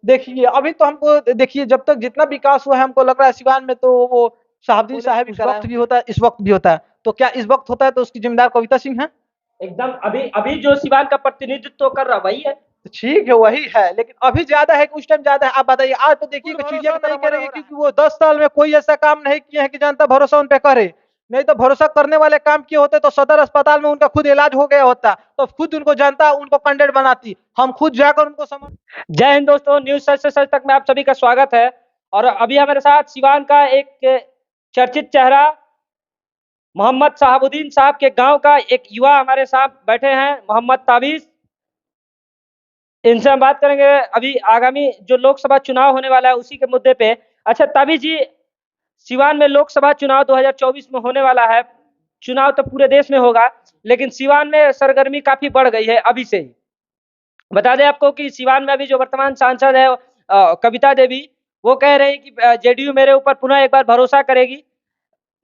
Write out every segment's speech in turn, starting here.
देखिए अभी तो हमको देखिए जब तक जितना विकास हुआ है हमको लग रहा है सिवान में तो वो शहाबुद्दीन उन्होंने साहब भी उस करा वक्त है। भी होता है, इस वक्त भी होता है। तो क्या इस वक्त होता है तो उसकी जिम्मेदार कविता सिंह है? एकदम अभी अभी जो सिवान का प्रतिनिधित्व कर रहा वही है। तो ठीक है वही है, लेकिन अभी ज्यादा है कि उस टाइम ज्यादा है? आप बताइए। आज तो देखिए बिल्कुल कि चिड़िया भरोसा की तरह नहीं मरे करे हैं हो रहा है। क्योंकि वो 10 साल में कोई ऐसा काम नहीं किए हैं कि जनता भरोसा उन पे करे। नहीं तो भरोसा करने वाले काम किए होते तो सदर अस्पताल में उनका खुद इलाज हो गया होता, तो खुद उनको जनता उनको कैंडिडेट बनाती, हम खुद जाकर उनको समझ। जय हिंद दोस्तों, न्यूज सच से सच तक में आप सभी का स्वागत है। और अभी हमारे साथ सिवान का एक चर्चित चेहरा मोहम्मद शहाबुद्दीन साहब के गांव का एक युवा हमारे साथ बैठे हैं, मोहम्मद ताबिज। इनसे हम बात करेंगे अभी आगामी जो लोकसभा चुनाव होने वाला है उसी के मुद्दे पे। अच्छा ताबिज जी, सिवान में लोकसभा चुनाव 2024 में होने वाला है। चुनाव तो पूरे देश में होगा, लेकिन सिवान में सरगर्मी काफी बढ़ गई है अभी से ही। बता दें आपको कि सिवान में अभी जो वर्तमान सांसद है कविता देवी, वो कह रहे हैं कि जेडीयू मेरे ऊपर पुनः एक बार भरोसा करेगी।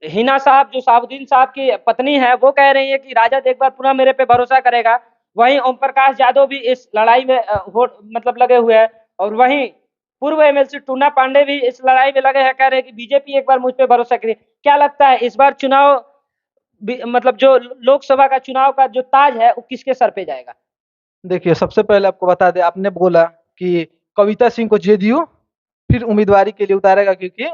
हिना साहब जो शहाबुद्दीन साहब की पत्नी है वो कह रही है कि राजद एक बार पुनः मेरे पे भरोसा करेगा। वहीं ओम प्रकाश यादव भी इस लड़ाई में मतलब लगे हुए हैं। और वहीं पूर्व एमएलसी टूना पांडे भी इस लड़ाई में लगे हैं, कह रहे हैं कि बीजेपी एक बार मुझ पे भरोसा करे। क्या लगता है इस बार चुनाव मतलब जो लोकसभा का चुनाव का जो ताज है वो किसके सर पे जाएगा? देखिए सबसे पहले आपको बता दें, आपने बोला कि कविता सिंह को जेडीयू फिर उम्मीदवारी के लिए उतारेगा क्योंकि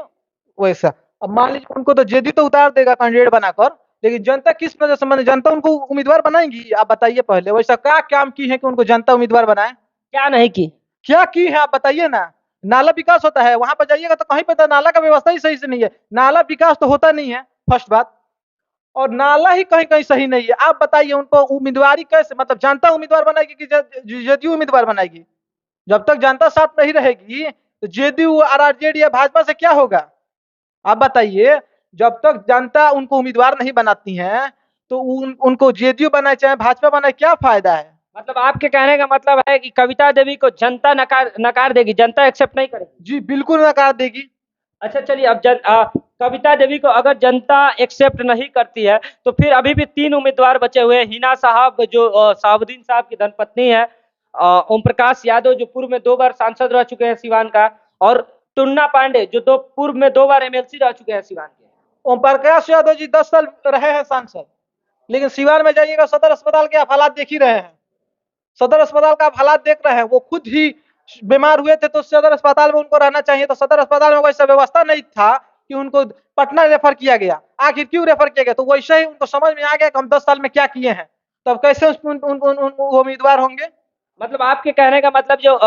वैसा। अब मान लीजिए उनको तो जेडीयू तो उतार देगा कैंडिडेट बनाकर, लेकिन जनता किस वजह से माने जनता उनको उम्मीदवार बनाएगी? आप बताइए पहले वैसा क्या काम की है कि उनको जनता उम्मीदवार बनाए? क्या नहीं की? क्या की है आप बताइए ना। नाला विकास होता है वहां पर जाइएगा तो कहीं पर नाला का व्यवस्था ही सही से नहीं है, नाला विकास तो होता नहीं है फर्स्ट बात। और नाला ही कहीं कहीं सही नहीं है। आप बताइए उनको उम्मीदवारी कैसे, मतलब जनता उम्मीदवार बनाएगी कि जेडीयू उम्मीदवार बनाएगी? जब तक जनता साथ नहीं रहेगी तो जेडीयू और आरजेडी या भाजपा से क्या होगा? आप बताइए। जब तक जनता उनको उम्मीदवार नहीं बनाती है तो उनको जेडीयू बनाए चाहे भाजपा बनाए, क्या फायदा है? मतलब आपके कहने का मतलब है कि कविता देवी को जनता नकार नकार देगी, जनता एक्सेप्ट नहीं करेगी। जी बिल्कुल नकार देगी। अच्छा चलिए, अब कविता देवी को अगर जनता एक्सेप्ट नहीं करती है तो फिर अभी भी तीन उम्मीदवार बचे हुए हैं। हिना साहब जो शहाबुद्दीन साहब की धर्मपत्नी है, ओम प्रकाश यादव जो पूर्व में 2 बार सांसद रह चुके हैं सिवान का, और टुन्ना पांडे जो पूर्व में 2 बार एमएलसी रह चुके हैं सिवान के। ओम प्रकाश यादव जी 10 साल रहे हैं सांसद, लेकिन सिवान में जाइएगा सदर अस्पताल के आप हालात देख ही रहे हैं। सदर अस्पताल का आप हालात देख रहे हैं, वो खुद ही बीमार हुए थे तो सदर अस्पताल में उनको रहना चाहिए, तो सदर अस्पताल में वैसा व्यवस्था नहीं था कि उनको पटना रेफर किया गया। आखिर क्यों रेफर किया गया? तो वैसे ही उनको समझ में आ गया कि हम 10 साल में क्या किए हैं, तो अब कैसे वो उम्मीदवार होंगे? मतलब आपके कहने का मतलब जो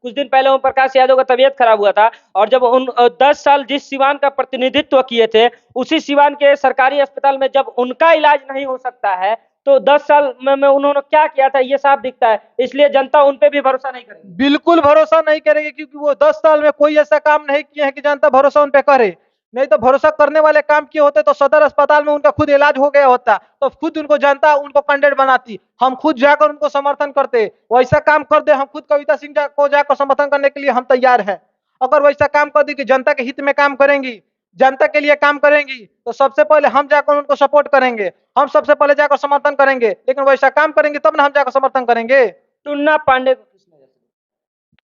कुछ दिन पहले ओम प्रकाश यादव का तबीयत खराब हुआ था, और जब उन 10 साल जिस सिवान का प्रतिनिधित्व किए थे उसी सिवान के सरकारी अस्पताल में जब उनका इलाज नहीं हो सकता है, तो 10 साल में उन्होंने क्या किया था ये साफ दिखता है। इसलिए जनता उन पे भी भरोसा नहीं करेगी। बिल्कुल भरोसा नहीं करेंगे क्योंकि वो 10 साल में कोई ऐसा काम नहीं किए हैं कि जनता भरोसा उन पे करे। नहीं तो भरोसा करने वाले काम किए होते तो सदर अस्पताल में उनका खुद इलाज हो गया होता, तो खुद उनको जनता उनको कैंडिडेट बनाती, हम खुद जाकर उनको समर्थन करते। वैसा काम कर दे, हम खुद कविता सिंह को जाकर समर्थन करने के लिए हम तैयार हैं। अगर वैसा काम कर दी कि जनता के हित में काम करेंगी, जनता के लिए काम करेंगी, तो सबसे पहले हम जाकर उनको सपोर्ट करेंगे, हम सबसे पहले जाकर समर्थन करेंगे। लेकिन वैसा काम करेंगे तब ना हम जाकर समर्थन करेंगे। टुन्ना पांडे को किस नजर से?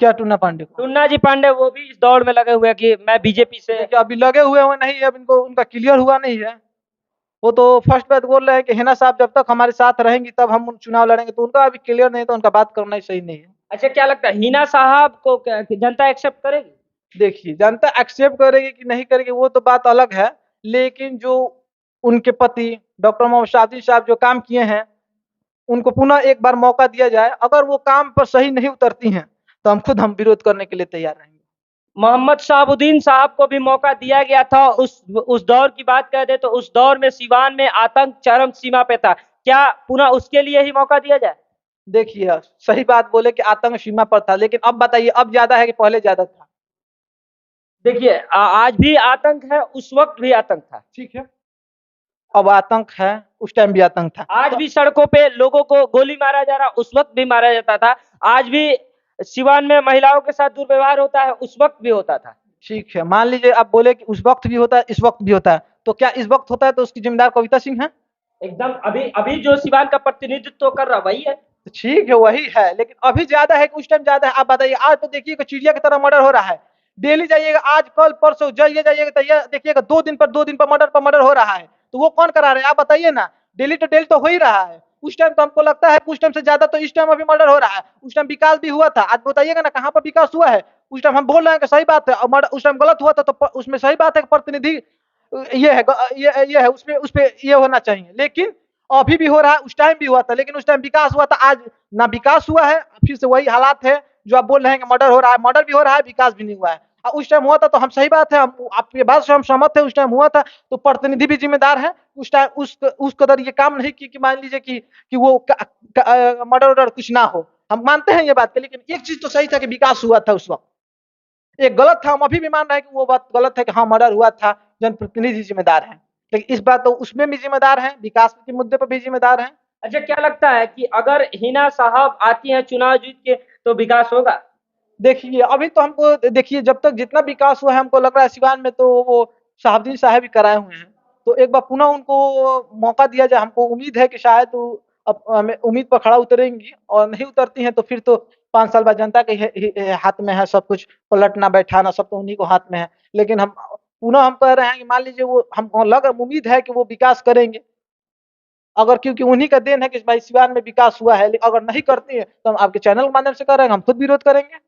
क्या टूना पांडे को? टुन्ना जी पांडे वो भी इस दौड़ में लगे हुए हैं कि मैं बीजेपी से। देखिए अभी लगे हुए हैं नहीं, अब इनको उनका क्लियर हुआ नहीं है। वो तो फर्स्ट बात बोल रहे हैं कि हिना साहब जब तक हमारे साथ रहेंगी तब हम चुनाव लड़ेंगे, तो उनका अभी क्लियर नहीं, तो उनका बात करना ही सही नहीं है। अच्छा क्या लगता है हिना साहब को जनता एक्सेप्ट करेगी? देखिए जनता एक्सेप्ट करेगी कि नहीं करेगी वो तो बात अलग है, लेकिन जो उनके पति डॉक्टर मोहम्मद शादी साहब जो काम किए हैं उनको पुनः एक बार मौका दिया जाए। अगर वो काम पर सही नहीं उतरती हैं तो हम विरोध करने के लिए तैयार रहेंगे। मोहम्मद शहाबुद्दीन साहब को भी मौका दिया गया था। उस दौर की बात कर दे तो उस दौर में सिवान में आतंक चरम सीमा पे था। क्या पुनः उसके लिए ही मौका दिया जाए? देखिए सही बात बोले कि आतंक सीमा पर था, लेकिन अब बताइए अब ज्यादा है कि पहले ज्यादा था? देखिए आज भी आतंक है, उस वक्त भी आतंक था। ठीक है, अब आतंक है, उस टाइम भी आतंक था। आज तो भी सड़कों पे लोगों को गोली मारा जा रहा, उस वक्त भी मारा जाता था। आज भी सिवान में महिलाओं के साथ दुर्व्यवहार होता है, उस वक्त भी होता था। ठीक है, मान लीजिए आप बोले कि उस वक्त भी होता है इस वक्त भी होता है, तो क्या इस वक्त होता है तो उसकी जिम्मेदार कविता सिंह है? एकदम अभी अभी जो सिवान का प्रतिनिधित्व कर रहा वही है। तो ठीक है वही है, लेकिन अभी ज्यादा है कि उस टाइम ज्यादा है? आप बताइए। आज तो देखिए कि चिड़िया की तरह मर्डर हो रहा है। डेली जाइएगा, आज कल परसों जाइएगा तो ये देखिएगा 2 दिन पर मर्डर हो रहा है। तो वो कौन करा रहे हैं आप बताइए ना। डेली तो हो ही रहा है। उस टाइम तो हमको लगता है कि उस टाइम से ज्यादा तो इस टाइम अभी मर्डर हो रहा है। उस टाइम विकास भी हुआ था, आज बताइएगा ना कहाँ पर विकास हुआ है। उस टाइम हम बोल रहे हैं कि सही बात है, और उस टाइम गलत हुआ था तो उसमें सही बात है कि प्रतिनिधि ये है, ये है, उसमें उस पे ये होना चाहिए। लेकिन अभी भी हो रहा है, उस टाइम भी हुआ था, लेकिन उस टाइम विकास हुआ था, आज ना विकास हुआ है। फिर से वही हालात है जो आप बोल रहे हैं कि मर्डर हो रहा है, मर्डर भी हो रहा है, विकास भी नहीं हुआ है। उस टाइम हुआ था तो हम सही बात है, हम आपकी बात से हम सहमत थे। उस टाइम हुआ था तो प्रतिनिधि भी जिम्मेदार है। उस टाइम उस कदर ये काम नहीं कि मान लीजिए कि वो मर्डर वर्डर कुछ ना हो। हम मानते हैं ये बात के, लेकिन एक चीज तो सही था कि विकास हुआ था उस वक्त। एक गलत था, हम अभी भी मान रहे हैं कि वो बात गलत है कि हाँ मर्डर हुआ था, जनप्रतिनिधि जिम्मेदार है। लेकिन इस बात तो उसमें भी जिम्मेदार है, विकास के मुद्दे पर भी जिम्मेदार है। अच्छा, क्या लगता है कि अगर हिना साहब आती हैं चुनाव जीत के तो विकास होगा? देखिए अभी तो हमको देखिए, जब तक जितना विकास हुआ है हमको लग रहा है सिवान में तो वो शहाबुद्दीन साहब ही कराए हुए हैं। तो एक बार पुनः उनको मौका दिया जाए। हमको उम्मीद है कि शायद वो अब हमें उम्मीद पर खड़ा उतरेंगी, और नहीं उतरती हैं तो फिर तो 5 साल बाद जनता के हाथ में है सब कुछ, पलटना बैठाना सब तो उन्हीं को हाथ में है। लेकिन हम पुनः हम कह रहे हैं कि मान लीजिए वो हमको उम्मीद है कि वो विकास करेंगे। अगर क्योंकि उन्हीं का देन है कि भाई सिवान में विकास हुआ है, अगर नहीं करती है तो हम आपके चैनल के माध्यम से कर रहे हैं, हम खुद विरोध करेंगे।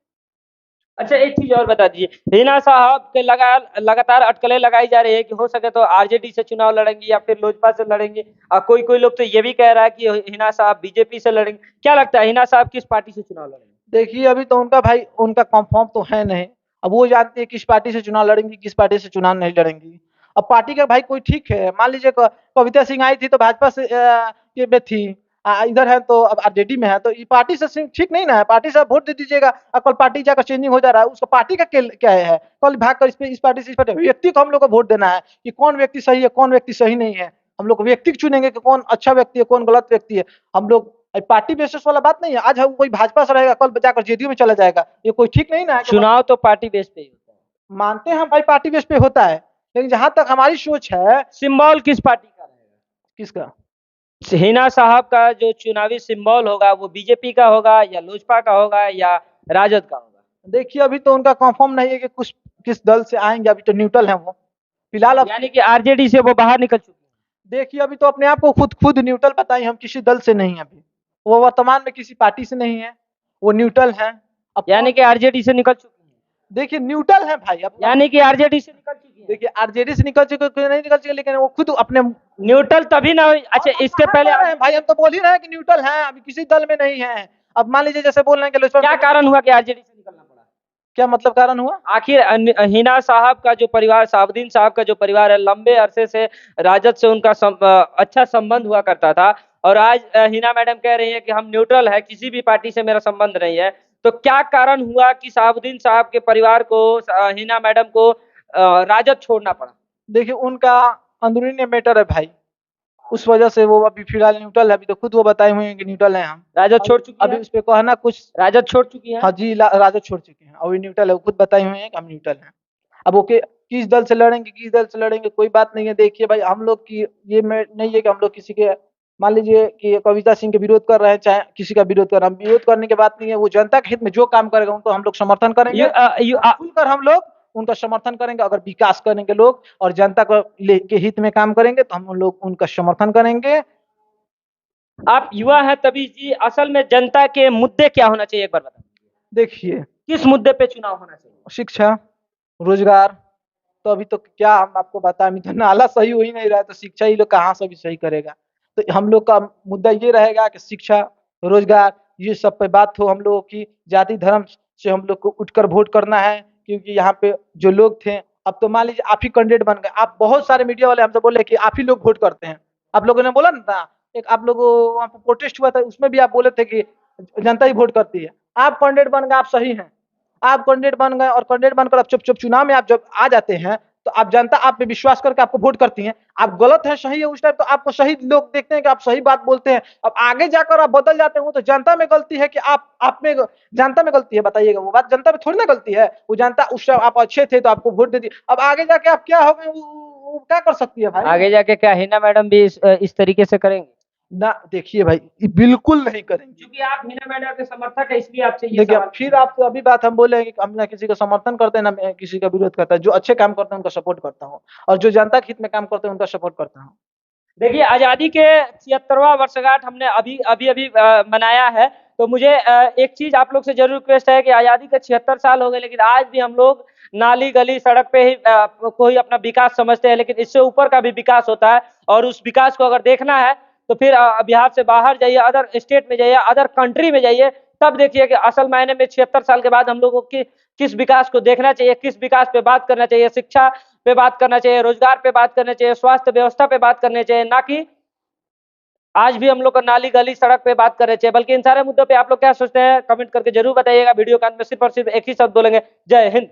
अच्छा, एक चीज और बता दीजिए, हिना साहब के लगातार अटकलें लगाई जा रही है कि हो सके तो आरजेडी से चुनाव लड़ेंगी या फिर लोजपा से लड़ेंगी, और कोई कोई लोग तो ये भी कह रहा है कि हिना साहब बीजेपी से लड़ेंगे। क्या लगता है हिना साहब किस पार्टी से चुनाव लड़ेंगे? देखिए अभी तो उनका भाई उनका कंफर्म तो है नहीं। अब वो जानती है किस पार्टी से चुनाव लड़ेंगी, किस पार्टी से चुनाव नहीं लड़ेंगी। अब पार्टी का भाई कोई ठीक है, मान लीजिए कविता सिंह आई थी तो भाजपा से के में थी, इधर है तो अब आरजेडी में है, तो ये पार्टी से ठीक नहीं ना है। पार्टी से आप वोट दे दीजिएगा, अब कल पार्टी जाकर चेंजिंग हो जा रहा है, उसका पार्टी का क्या है? कल भाग कर इस पार्टी से इस पार्टी, व्यक्ति को हम लोग को वोट देना है कि कौन व्यक्ति सही है कौन व्यक्ति सही नहीं है। हम लोग व्यक्ति चुनेंगे कि कौन अच्छा व्यक्ति है कौन गलत व्यक्ति है। हम लोग पार्टी बेसिस वाला बात नहीं है। आज हम कोई भाजपा से रहेगा, कल जाकर जेडीयू में चला जाएगा, ये कोई ठीक नहीं ना है। चुनाव तो पार्टी बेस पे ही होता है। मानते हैं हम भाई पार्टी बेस पे होता है, लेकिन जहां तक हमारी सोच है। सिंबल किस पार्टी का रहेगा? किसका? हिना साहब का जो चुनावी सिंबल होगा वो बीजेपी का होगा या लोजपा का होगा या राजद का होगा? देखिए अभी तो उनका कंफर्म नहीं है कि कुछ किस दल से आएंगे, अभी तो न्यूट्रल है वो फिलहाल। अब यानी कि आरजेडी से वो बाहर निकल चुके हैं। देखिए अभी तो अपने आप को खुद न्यूट्रल बताइए, हम किसी दल से नहीं है अभी। वो वर्तमान में किसी पार्टी से नहीं है, वो न्यूट्रल है। अब यानी कि आरजेडी से निकल चुके हैं। देखिए न्यूट्रल है भाई। अब यानी कि आरजेडी से निकल चुकी है। देखिए आरजेडी से निकल चुके कोई नहीं निकल चुके, लेकिन वो खुद अपने न्यूट्रल तभी ना हुई। अच्छा, इसके पहले भाई हम तो बोल ही रहे हैं कि न्यूट्रल है, अभी किसी दल में नहीं है। अब मान लीजिए जैसे बोल रहे हैं कि क्या कारण हुआ कि आरजेडी से निकलना पड़ा? क्या मतलब कारण हुआ? आखिर हिना साहब का जो परिवार, शहाबुद्दीन साहब का जो परिवार है, लंबे अरसे से राजद से उनका अच्छा संबंध हुआ करता था, और आज हिना मैडम कह रही है कि हम न्यूट्रल है, किसी भी पार्टी से मेरा संबंध नहीं है। तो क्या कारण हुआ कि शहाबुद्दीन साहब के परिवार को, हिना मैडम को राजद छोड़ना पड़ा? देखिए उनका अंदरूनी मैटर है भाई, उस वजह से वो अभी फिलहाल न्यूट्रल है। अभी तो खुद वो बताए हुए हैं कि न्यूट्रल है हम। राजद छोड़ चुकी अभी है? उस पे कहना कुछ। राजद छोड़ चुकी है? हाँ जी, राजद छोड़ चुके हैं, अभी न्यूट्रल है, वो खुद बताए हुए हैं कि हम न्यूट्रल हैं। अब ओके, किस दल से लड़ेंगे किस दल से लड़ेंगे कोई बात नहीं है। देखिए भाई हम लोग की ये नहीं है कि हम लोग किसी के, मान लीजिए कि कविता सिंह के विरोध कर रहे हैं, चाहे किसी का विरोध कर रहे हैं, विरोध करने की बात नहीं है। वो जनता के हित में जो काम करेगा उनको हम लोग समर्थन करेंगे, खुलकर हम लोग उनका समर्थन करेंगे। अगर विकास करेंगे लोग और जनता के हित में काम करेंगे तो हम लोग उनका समर्थन करेंगे। आप युवा हैं तभी जी, असल में जनता के मुद्दे क्या होना चाहिए एक बार बता दीजिए। देखिए किस मुद्दे पे चुनाव होना चाहिए? शिक्षा, रोजगार। तो अभी तो क्या हम आपको बताएं, अभी तो नाला सही हो ही नहीं रहा है, तो शिक्षा ही लोग कहाँ से भी सही करेगा। तो हम लोग का मुद्दा ये रहेगा कि शिक्षा, रोजगार, ये सब पे बात हो। हम लोगों की जाति धर्म से हम लोग को उठकर वोट करना है, क्योंकि यहाँ पे जो लोग थे, अब तो मान लीजिए आप ही कैंडिडेट बन गए। आप बहुत सारे मीडिया वाले हमसे बोले कि आप ही लोग वोट करते हैं। आप लोगों ने बोला ना, एक आप लोगों वहाँ पे प्रोटेस्ट हुआ था, उसमें भी आप बोले थे कि जनता ही वोट करती है। आप कैंडिडेट बन गए, आप सही हैं, आप कैंडिडेट बन गए, और कैंडिडेट बनकर आप चुप चुनाव में आप जब आ जाते हैं तो आप जनता आप पे विश्वास करके आपको वोट करती है। आप गलत है सही है उस टाइम तो आपको सही लोग देखते हैं कि आप सही बात बोलते हैं। अब आगे जाकर आप बदल जाते हो तो जनता में गलती है कि आप में जनता में गलती है? बताइएगा, वो बात जनता में थोड़ी ना गलती है। वो जनता उस टाइम आप अच्छे थे तो आपको वोट दे दी, अब आगे जाके आप क्या हो गए वो क्या कर सकती है भाई? आगे जाके क्या हिना मैडम भी इस तरीके से करेंगे? ना देखिए भाई, ये बिल्कुल नहीं करेंगे। क्योंकि आप मीना मैडम के समर्थक है, इसलिए आपसे ये देखिए सवाल फिर आप अभी बात हम बोले हैं कि हम ना किसी का समर्थन करते हैं ना मैं किसी का विरोध करता है। जो अच्छे काम करते हैं उनका सपोर्ट करता हूँ, और जो जनता के हित में काम करते हैं उनका सपोर्ट करता हूँ। देखिए आज़ादी के 76वां वर्षगांठ हमने अभी मनाया है। तो मुझे एक चीज़ आप लोग से ज़रूर रिक्वेस्ट है कि आज़ादी के 76 साल हो गए, लेकिन आज भी हम लोग नाली, गली, सड़क पे ही को ही अपना विकास समझते हैं, लेकिन इससे ऊपर का भी विकास होता है। और उस विकास को अगर देखना है तो फिर बिहार से बाहर जाइए, अदर स्टेट में जाइए, अदर कंट्री में जाइए, तब देखिए कि असल मायने में 76 साल के बाद हम लोगों की किस विकास को देखना चाहिए, किस विकास पे बात करना चाहिए। शिक्षा पे बात करना चाहिए, रोजगार पे बात करना चाहिए, स्वास्थ्य व्यवस्था पे बात करनी चाहिए, ना कि आज भी हम लोग को नाली, गली, सड़क पे बात करनी चाहिए। बल्कि इन सारे मुद्दों पे आप लोग क्या सोचते हैं, कमेंट करके जरूर बताइएगा। वीडियो के अंत में सिर्फ और सिर्फ एक ही शब्द बोलेंगे, जय हिंद।